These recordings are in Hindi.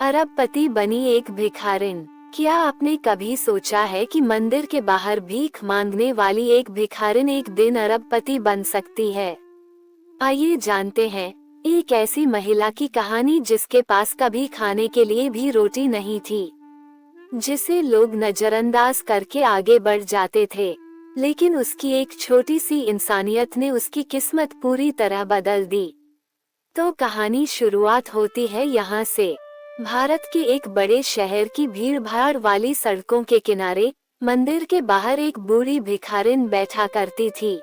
अरबपति बनी एक भिखारिन। क्या आपने कभी सोचा है कि मंदिर के बाहर भीख मांगने वाली एक भिखारिन एक दिन अरबपति बन सकती है? आइए जानते हैं एक ऐसी महिला की कहानी जिसके पास कभी खाने के लिए भी रोटी नहीं थी, जिसे लोग नजरअंदाज करके आगे बढ़ जाते थे। लेकिन उसकी एक छोटी सी इंसानियत ने उसकी किस्मत पूरी तरह बदल दी। तो कहानी शुरुआत होती है यहाँ से। भारत के एक बड़े शहर की भीड़-भाड़ वाली सड़कों के किनारे मंदिर के बाहर एक बूढ़ी भिखारिन बैठा करती थी।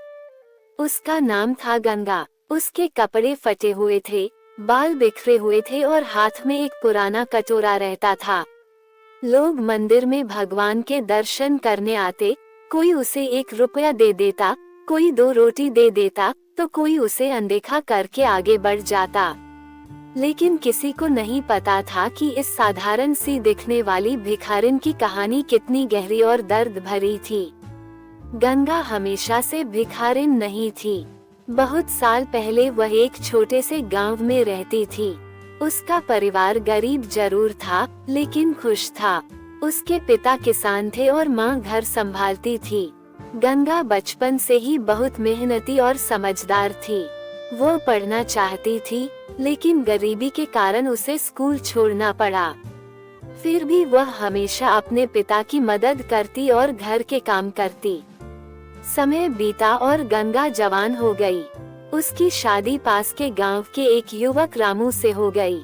उसका नाम था गंगा। उसके कपड़े फटे हुए थे, बाल बिखरे हुए थे और हाथ में एक पुराना कटोरा रहता था। लोग मंदिर में भगवान के दर्शन करने आते, कोई उसे 1 रुपया दे देता, कोई 2 रोटी दे देता, तो कोई उसे अनदेखा करके आगे बढ़ जाता। लेकिन किसी को नहीं पता था कि इस साधारण सी दिखने वाली भिखारिन की कहानी कितनी गहरी और दर्द भरी थी। गंगा हमेशा से भिखारिन नहीं थी। बहुत साल पहले वह एक छोटे से गांव में रहती थी। उसका परिवार गरीब जरूर था, लेकिन खुश था। उसके पिता किसान थे और माँ घर संभालती थी। गंगा बचपन से ही बहुत मेहनती और समझदार थी। वो पढ़ना चाहती थी, लेकिन गरीबी के कारण उसे स्कूल छोड़ना पड़ा। फिर भी वह हमेशा अपने पिता की मदद करती और घर के काम करती। समय बीता और गंगा जवान हो गई। उसकी शादी पास के गांव के एक युवक रामू से हो गई।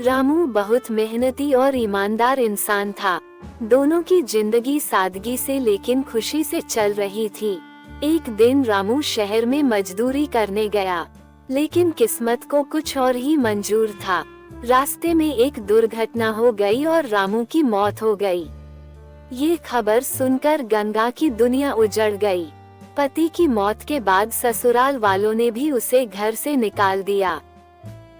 रामू बहुत मेहनती और ईमानदार इंसान था। दोनों की जिंदगी सादगी से लेकिन खुशी से चल रही थी। एक दिन रामू शहर में मजदूरी करने गया, लेकिन किस्मत को कुछ और ही मंजूर था। रास्ते में एक दुर्घटना हो गई और रामू की मौत हो गई। ये खबर सुनकर गंगा की दुनिया उजड़ गई। पति की मौत के बाद ससुराल वालों ने भी उसे घर से निकाल दिया।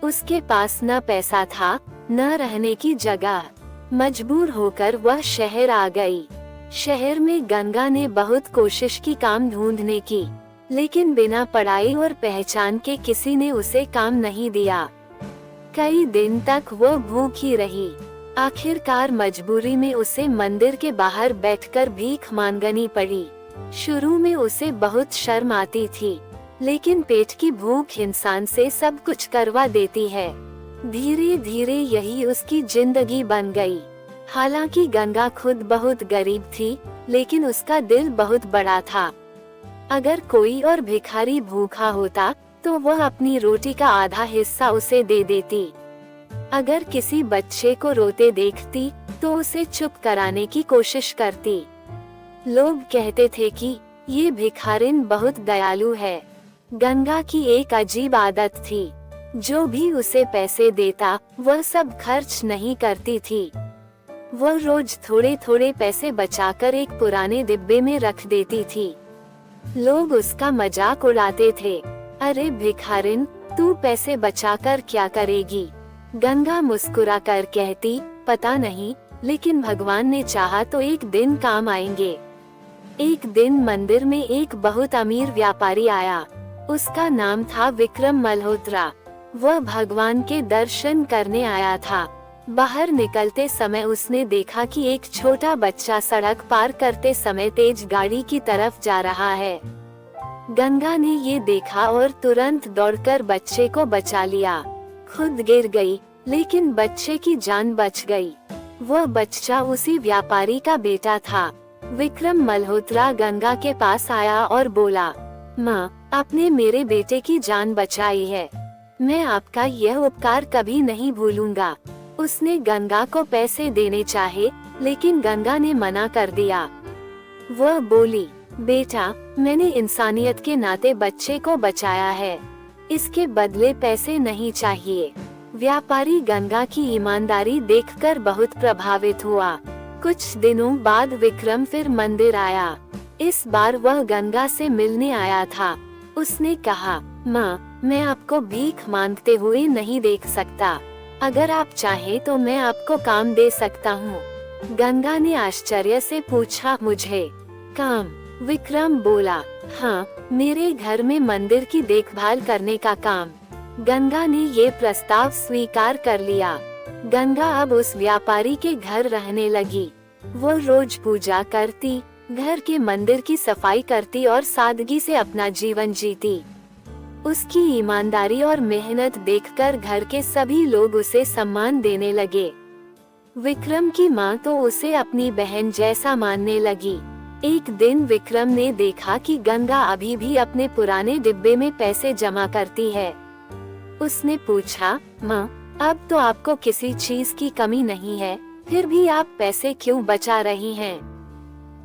उसके पास न पैसा था, न रहने की जगह। मजबूर होकर वह शहर आ गई। शहर में गंगा ने बहुत कोशिश की काम ढूंढने की, लेकिन बिना पढ़ाई और पहचान के किसी ने उसे काम नहीं दिया। कई दिन तक वो भूखी रही। आखिरकार मजबूरी में उसे मंदिर के बाहर बैठकर भीख मांगनी पड़ी। शुरू में उसे बहुत शर्म आती थी, लेकिन पेट की भूख इंसान से सब कुछ करवा देती है। धीरे धीरे यही उसकी जिंदगी बन गई। हालांकि गंगा खुद बहुत गरीब थी, लेकिन उसका दिल बहुत बड़ा था। अगर कोई और भिखारी भूखा होता, तो वह अपनी रोटी का आधा हिस्सा उसे दे देती। अगर किसी बच्चे को रोते देखती, तो उसे चुप कराने की कोशिश करती। लोग कहते थे कि ये भिखारिन बहुत दयालु है। गंगा की एक अजीब आदत थी। जो भी उसे पैसे देता, वह सब खर्च नहीं करती थी। वह रोज थोड़े थोड़े पैसे बचाकर एक पुराने डिब्बे में रख देती थी। लोग उसका मजाक उड़ाते थे। अरे भिखारिन, तू पैसे बचाकर क्या करेगी? गंगा मुस्कुराकर कहती, पता नहीं, लेकिन भगवान ने चाहा तो एक दिन काम आएंगे। एक दिन मंदिर में एक बहुत अमीर व्यापारी आया। उसका नाम था विक्रम मल्होत्रा। वह भगवान के दर्शन करने आया था। बाहर निकलते समय उसने देखा कि एक छोटा बच्चा सड़क पार करते समय तेज गाड़ी की तरफ जा रहा है। गंगा ने ये देखा और तुरंत दौड़कर बच्चे को बचा लिया। खुद गिर गई, लेकिन बच्चे की जान बच गई। वह बच्चा उसी व्यापारी का बेटा था। विक्रम मल्होत्रा गंगा के पास आया और बोला, माँ, आपने मेरे बेटे की जान बचाई है। मैं आपका यह उपकार कभी नहीं भूलूंगा। उसने गंगा को पैसे देने चाहे, लेकिन गंगा ने मना कर दिया। वह बोली, बेटा, मैंने इंसानियत के नाते बच्चे को बचाया है। इसके बदले पैसे नहीं चाहिए। व्यापारी गंगा की ईमानदारी देखकर बहुत प्रभावित हुआ। कुछ दिनों बाद विक्रम फिर मंदिर आया। इस बार वह गंगा से मिलने आया था। उसने कहा, माँ, मैं आपको भीख मांगते हुए नहीं देख सकता। अगर आप चाहें तो मैं आपको काम दे सकता हूँ। गंगा ने आश्चर्य से पूछा, मुझे काम? विक्रम बोला, हाँ, मेरे घर में मंदिर की देखभाल करने का काम। गंगा ने ये प्रस्ताव स्वीकार कर लिया। गंगा अब उस व्यापारी के घर रहने लगी। वो रोज पूजा करती, घर के मंदिर की सफाई करती और सादगी से अपना जीवन जीती। उसकी ईमानदारी और मेहनत देखकर घर के सभी लोग उसे सम्मान देने लगे। विक्रम की माँ तो उसे अपनी बहन जैसा मानने लगी। एक दिन विक्रम ने देखा कि गंगा अभी भी अपने पुराने डिब्बे में पैसे जमा करती है। उसने पूछा, माँ, अब तो आपको किसी चीज की कमी नहीं है, फिर भी आप पैसे क्यों बचा रही हैं?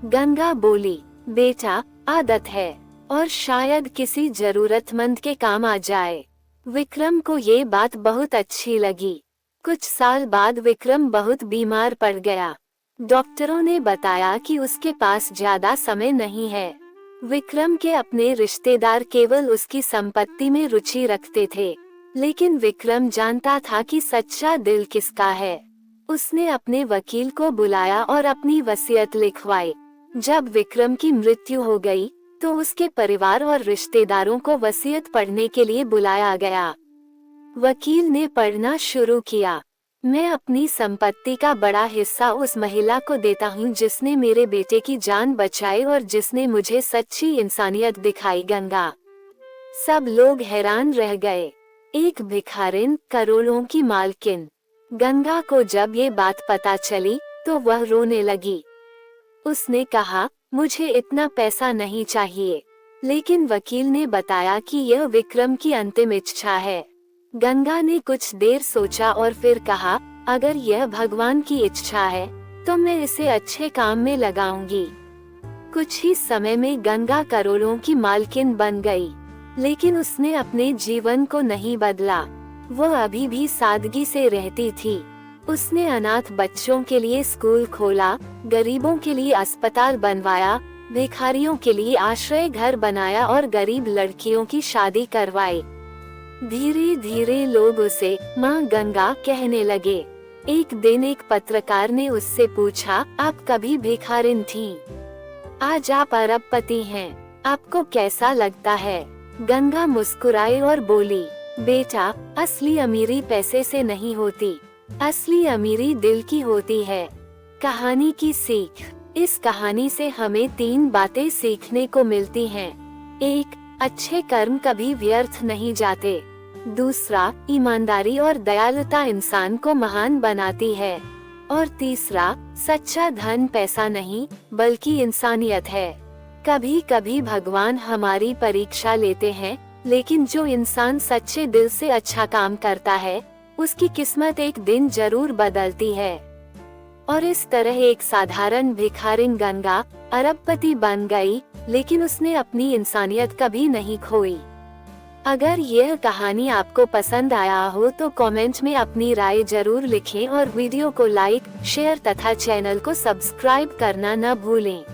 गंगा बोली, बेटा, आदत है और शायद किसी जरूरतमंद के काम आ जाए। विक्रम को ये बात बहुत अच्छी लगी। कुछ साल बाद विक्रम बहुत बीमार पड़ गया। डॉक्टरों ने बताया कि उसके पास ज्यादा समय नहीं है। विक्रम के अपने रिश्तेदार केवल उसकी संपत्ति में रुचि रखते थे, लेकिन विक्रम जानता था कि सच्चा दिल किसका है। उसने अपने वकील को बुलाया और अपनी वसीयत लिखवाई। जब विक्रम की मृत्यु हो गई, तो उसके परिवार और रिश्तेदारों को वसीयत पढ़ने के लिए बुलाया गया। वकील ने पढ़ना शुरू किया। मैं अपनी संपत्ति का बड़ा हिस्सा उस महिला को देता हूँ जिसने मेरे बेटे की जान बचाई और जिसने मुझे सच्ची इंसानियत दिखाई। गंगा। सब लोग हैरान रह गए। एक भिखारिन, करोड़ों की मालकिन। गंगा को जब ये बात पता चली तो वह रोने लगी। उसने कहा, मुझे इतना पैसा नहीं चाहिए। लेकिन वकील ने बताया कि यह विक्रम की अंतिम इच्छा है। गंगा ने कुछ देर सोचा और फिर कहा, अगर यह भगवान की इच्छा है तो मैं इसे अच्छे काम में लगाऊंगी। कुछ ही समय में गंगा करोड़ों की मालकिन बन गई, लेकिन उसने अपने जीवन को नहीं बदला। वह अभी भी सादगी से रहती थी। उसने अनाथ बच्चों के लिए स्कूल खोला, गरीबों के लिए अस्पताल बनवाया, भिखारियों के लिए आश्रय घर बनाया और गरीब लड़कियों की शादी करवाई। धीरे धीरे लोग उसे माँ गंगा कहने लगे। एक दिन एक पत्रकार ने उससे पूछा, आप कभी भिखारिन थीं? आज आप अरबपति हैं, आपको कैसा लगता है? गंगा मुस्कुराई और बोली, बेटा, असली अमीरी पैसे से नहीं होती, असली अमीरी दिल की होती है। कहानी की सीख। इस कहानी से हमें 3 बातें सीखने को मिलती हैं। 1. अच्छे कर्म कभी व्यर्थ नहीं जाते। दूसरा, ईमानदारी और दयालुता इंसान को महान बनाती है। और तीसरा, सच्चा धन पैसा नहीं बल्कि इंसानियत है। कभी कभी भगवान हमारी परीक्षा लेते हैं, लेकिन जो इंसान सच्चे दिल से अच्छा काम करता है, उसकी किस्मत एक दिन जरूर बदलती है। और इस तरह एक साधारण भिखारिन गंगा अरबपति बन गई, लेकिन उसने अपनी इंसानियत कभी नहीं खोई। अगर यह कहानी आपको पसंद आया हो तो कमेंट में अपनी राय जरूर लिखें और वीडियो को लाइक, शेयर तथा चैनल को सब्सक्राइब करना न भूलें।